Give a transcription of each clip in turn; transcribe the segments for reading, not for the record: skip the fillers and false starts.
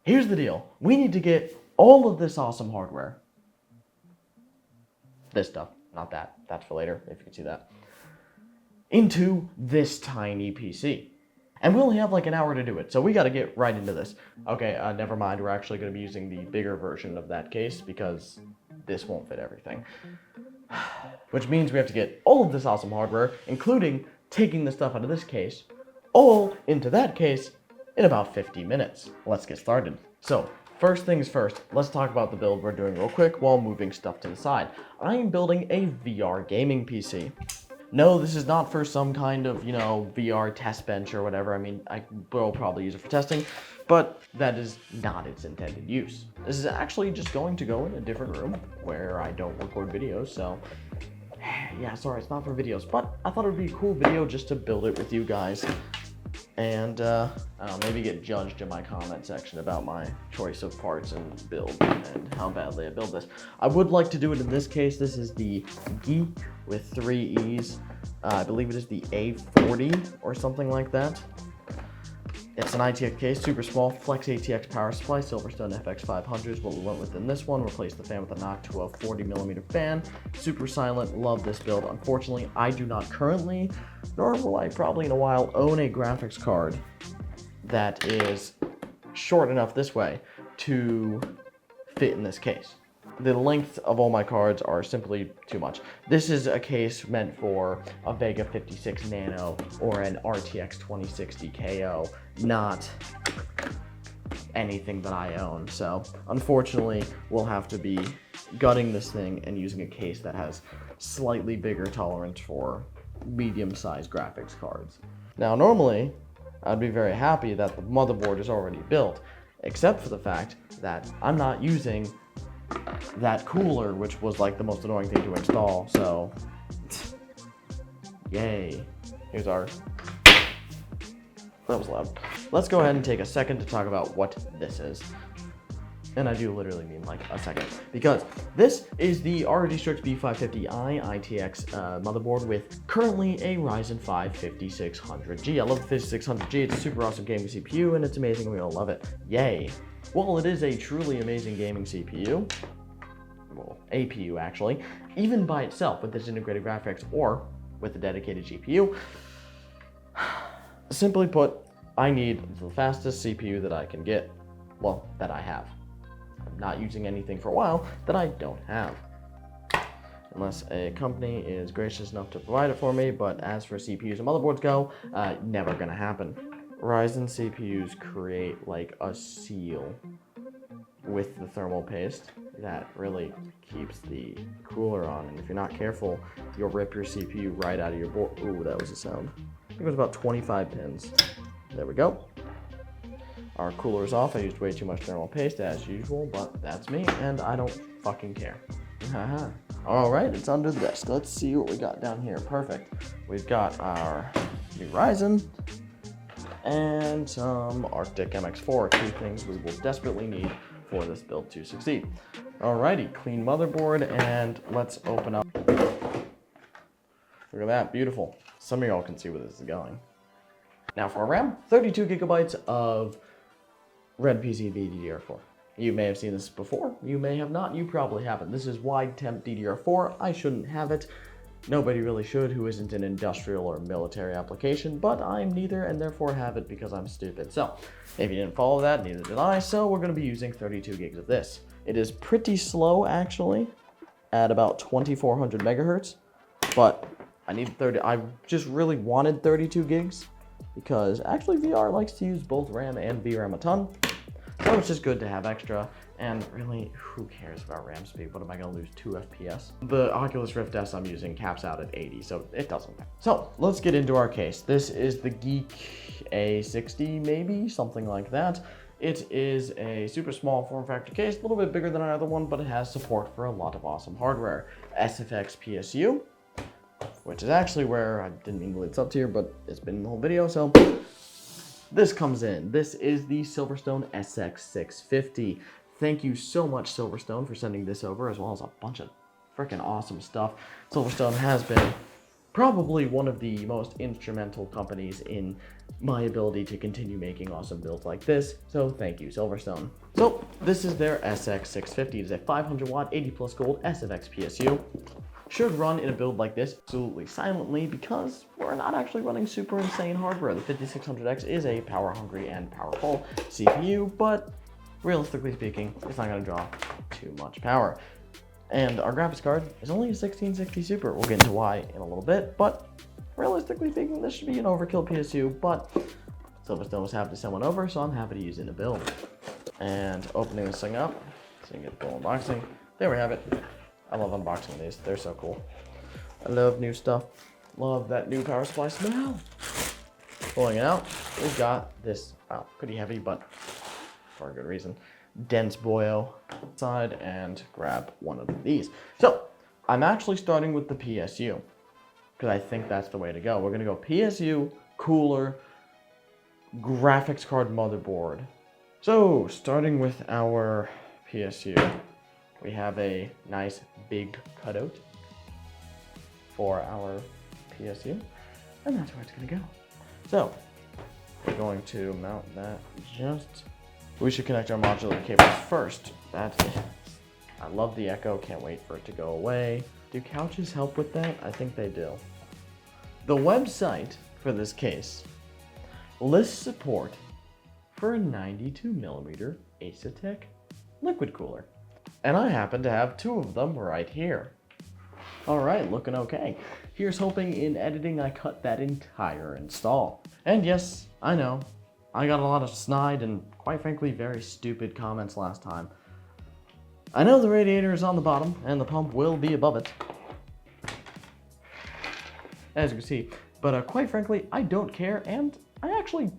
here's the deal. We need to get all of this awesome hardware. This stuff, not that. That's for later, if you can see that. Into this tiny PC. And we only have like an hour to do it, so we got to get right into this. Okay, never mind. We're actually going to be using the bigger version of that case because this won't fit everything. Which means we have to get all of this awesome hardware, including taking the stuff out of this case, all into that case in about 50 minutes. Let's get started. So, first things first, let's talk about the build we're doing real quick while moving stuff to the side. I am building a VR gaming PC. No, this is not for some kind of, VR test bench or whatever. I mean, I will probably use it for testing, but that is not its intended use. This is actually just going to go in a different room where I don't record videos, so yeah, sorry, it's not for videos, but I thought it would be a cool video just to build it with you guys. And, I don't know, maybe get judged in my comment section about my choice of parts and build and how badly I build this. I would like to do it in this case. This is the Geek with 3 E's. I believe it is the A40 or something like that. It's an ITX case, super small, Flex ATX power supply, Silverstone FX500 is what we went with in this one. Replaced the fan with a Noctua 40mm fan. Super silent, love this build. Unfortunately, I do not currently, nor will I probably in a while, own a graphics card that is short enough this way to fit in this case. The length of all my cards are simply too much. This is a case meant for a Vega 56 Nano or an RTX 2060 KO, not anything that I own. So unfortunately, we'll have to be gutting this thing and using a case that has slightly bigger tolerance for medium-sized graphics cards. Now normally, I'd be very happy that the motherboard is already built, except for the fact that I'm not using that cooler, which was like the most annoying thing to install, so yay. Here's our, that was loud. Let's go ahead and take a second to talk about what this is. And I do literally mean like a second, because this is the ROG Strix B550i ITX motherboard with currently a Ryzen 5 5600G. I love the 5600G, it's a super awesome gaming CPU, and it's amazing, we all love it. Yay. Well, it is a truly amazing gaming CPU, well, APU actually, even by itself with this integrated graphics or with a dedicated GPU. Simply put, I need the fastest CPU that I can get, well, that I have. I'm not using anything for a while that I don't have, unless a company is gracious enough to provide it for me, but as for CPUs and motherboards go, never gonna happen. Ryzen CPUs create like a seal with the thermal paste that really keeps the cooler on, and if you're not careful, you'll rip your CPU right out of your board. Ooh, that was a sound. I think it was about 25 pins. There we go. Our cooler is off. I used way too much thermal paste as usual, but that's me, and I don't fucking care. Haha. Alright, it's under this. Let's see what we got down here. Perfect. We've got our new Ryzen and some Arctic MX4, two things we will desperately need for this build to succeed. Alrighty, clean motherboard, and let's open up. Look at that, beautiful. Some of y'all can see where this is going. Now for RAM, 32 gigabytes of Red PCB DDR4. You may have seen this before, you may have not, you probably haven't. This is wide temp DDR4, I shouldn't have it. Nobody really should who isn't an industrial or military application, but I'm neither and therefore have it because I'm stupid. So, if you didn't follow that, neither did I, so we're going to be using 32 gigs of this. It is pretty slow actually, at about 2400 megahertz, but I just really wanted 32 gigs because actually VR likes to use both RAM and VRAM a ton, so it's just good to have extra. And really, who cares about RAM speed? What am I going to lose, 2 FPS? The Oculus Rift S I'm using caps out at 80, so it doesn't matter. So, let's get into our case. This is the Geek A60, maybe? Something like that. It is a super small form factor case, a little bit bigger than our other one, but it has support for a lot of awesome hardware. SFX PSU, which is actually where, I didn't mean to leave this up here, but it's been in the whole video, so this comes in. This is the Silverstone SX650. Thank you so much, Silverstone, for sending this over, as well as a bunch of freaking awesome stuff. Silverstone has been probably one of the most instrumental companies in my ability to continue making awesome builds like this, so thank you, Silverstone. So, this is their SX650. It is a 500 watt, 80 plus gold SFX PSU. Should run in a build like this absolutely silently because we're not actually running super insane hardware. The 5600X is a power hungry and powerful CPU, but realistically speaking, it's not going to draw too much power. And our graphics card is only a 1660 Super. We'll get into why in a little bit, but realistically speaking, this should be an overkill PSU, but Silverstone was happy to send one over, so I'm happy to use it in a build. And opening this thing up, so you can get the full unboxing. There we have it. I love unboxing these. They're so cool. I love new stuff. Love that new power supply smell. Pulling it out, we've got this, pretty heavy, but for a good reason, dense boyo side, and grab one of these. So, I'm actually starting with the PSU, because I think that's the way to go. We're going to go PSU, cooler, graphics card motherboard. So, starting with our PSU, we have a nice big cutout for our PSU, and that's where it's going to go. So, we're going to mount that we should connect our modular cables first. That is, I love the echo, can't wait for it to go away. Do couches help with that? I think they do. The website for this case lists support for a 92mm Asetek liquid cooler. And I happen to have two of them right here. Alright, looking okay. Here's hoping in editing I cut that entire install. And yes, I know, I got a lot of snide and, quite frankly, very stupid comments last time. I know the radiator is on the bottom, and the pump will be above it, as you can see. But quite frankly, I don't care, and I actually,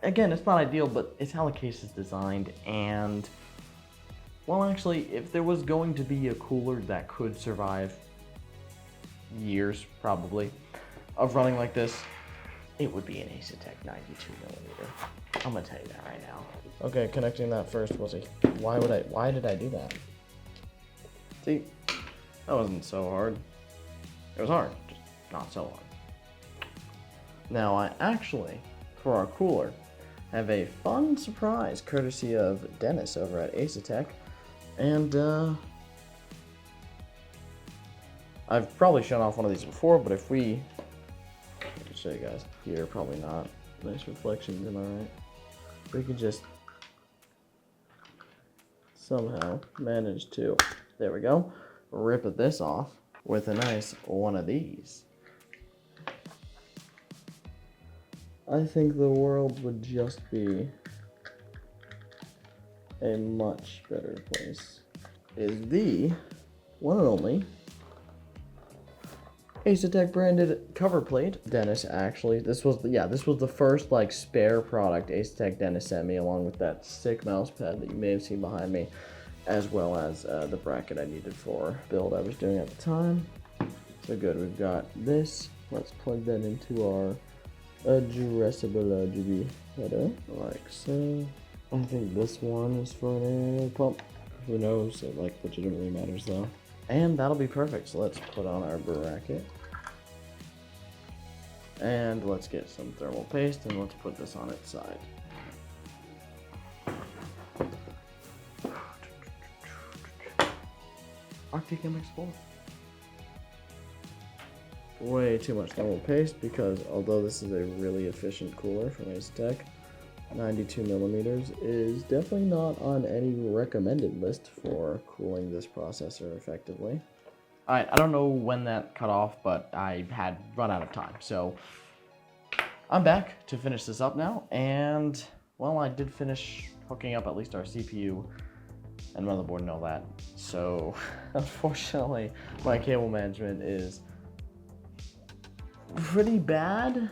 again, it's not ideal, but it's how the case is designed, and, well, actually, if there was going to be a cooler that could survive years, probably, of running like this, it would be an Asetek 92mm. I'm gonna tell you that right now. Okay, connecting that first was why did I do that? See, that wasn't so hard. It was hard, just not so hard. Now I actually, for our cooler, have a fun surprise courtesy of Dennis over at Asetek. And I've probably shown off one of these before, but if we, I can show you guys here, probably not. Nice reflections, am I right? We could just somehow manage to, there we go, rip this off with a nice one of these. I think the world would just be a much better place. Is the one and only Asetek branded cover plate. Dennis actually, this was the first like spare product Asetek Dennis sent me, along with that sick mouse pad that you may have seen behind me, as well as the bracket I needed for build I was doing at the time. So good, we've got this. Let's plug that into our addressable RGB header, like so. I think this one is for an air pump. Who knows? It like legitimately matters though. And that'll be perfect. So let's put on our bracket. And let's get some thermal paste and let's put this on its side. Arctic MX4. Way too much thermal paste because although this is a really efficient cooler from Asetek, 92mm is definitely not on any recommended list for cooling this processor effectively. Alright, I don't know when that cut off, but I had run out of time, so I'm back to finish this up now, and, well, I did finish hooking up at least our CPU and motherboard and all that, so unfortunately my cable management is pretty bad,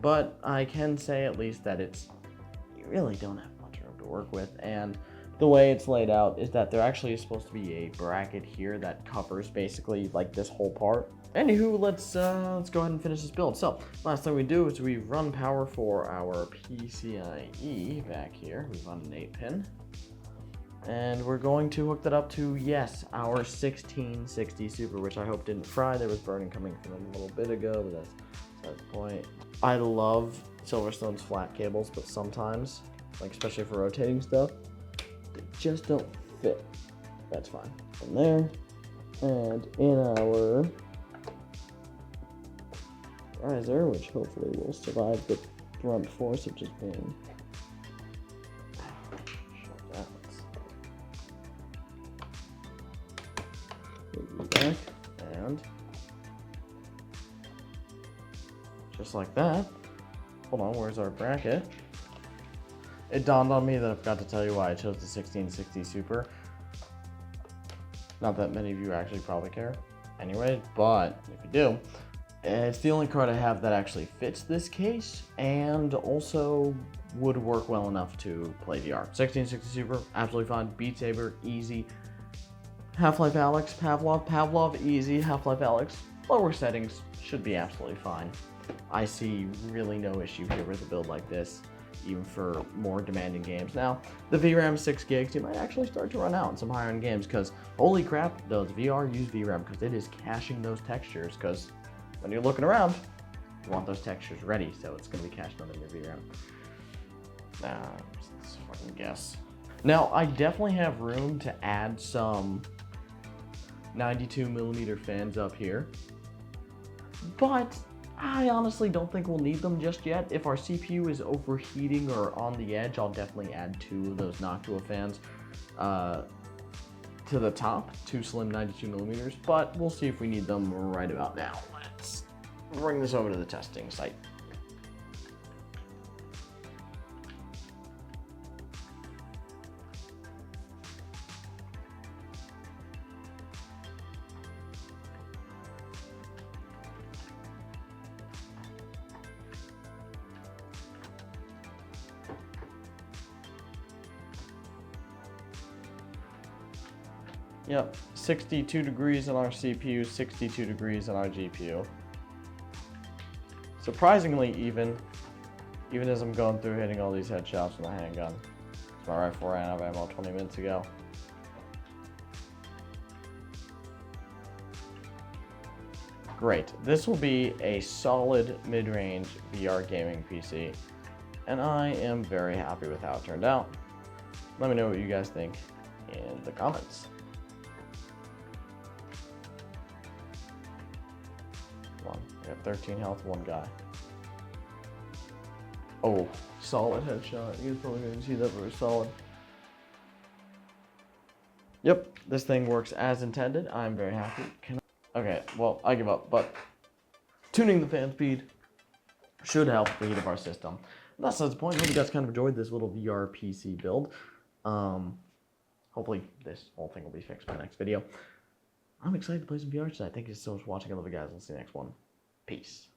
but I can say at least that you really don't have much room to work with, and the way it's laid out is that there actually is supposed to be a bracket here that covers basically like this whole part. Anywho, let's go ahead and finish this build. So last thing we do is we run power for our PCIe back here. We run an 8-pin, And we're going to hook that up to, yes, our 1660 Super, which I hope didn't fry. There was burning coming from a little bit ago, but that's the point. I love Silverstone's flat cables, but sometimes, like especially for rotating stuff, they just don't fit. That's fine. From there, and in our riser, which hopefully will survive the brunt force of just being back, and just like that. Hold on, where's our bracket? It dawned on me that I forgot to tell you why I chose the 1660 Super. Not that many of you actually probably care anyway, but if you do, it's the only card I have that actually fits this case and also would work well enough to play VR. 1660 Super, absolutely fine. Beat Saber, easy. Half-Life Alyx, Pavlov, easy. Half-Life Alyx, lower settings, should be absolutely fine. I see really no issue here with a build like this, even for more demanding games. Now, the VRAM 6 gigs, you might actually start to run out in some higher-end games, because holy crap, those VR use VRAM, because it is caching those textures, because when you're looking around, you want those textures ready, so it's going to be cached on your VRAM. Let's fucking guess. Now, I definitely have room to add some 92mm fans up here, but I honestly don't think we'll need them just yet. If our CPU is overheating or on the edge, I'll definitely add 2 of those Noctua fans to the top, 2 slim 92mm, but we'll see if we need them right about now. Let's bring this over to the testing site. Yep, 62 degrees on our CPU, 62 degrees on our GPU. Surprisingly even as I'm going through hitting all these headshots with a handgun. My rifle ran out of ammo 20 minutes ago. Great, this will be a solid mid-range VR gaming PC, and I am very happy with how it turned out. Let me know what you guys think in the comments. I got 13 health, 1 guy. Oh, solid headshot. You guys probably didn't see that very solid. Yep, this thing works as intended. I'm very happy. Okay, well, I give up, but tuning the fan speed should help the heat of our system. And that's the point. I hope you guys kind of enjoyed this little VR PC build. Hopefully this whole thing will be fixed by the next video. I'm excited to play some VR tonight. Thank you so much for watching. I love you guys. We'll see you next one. Peace.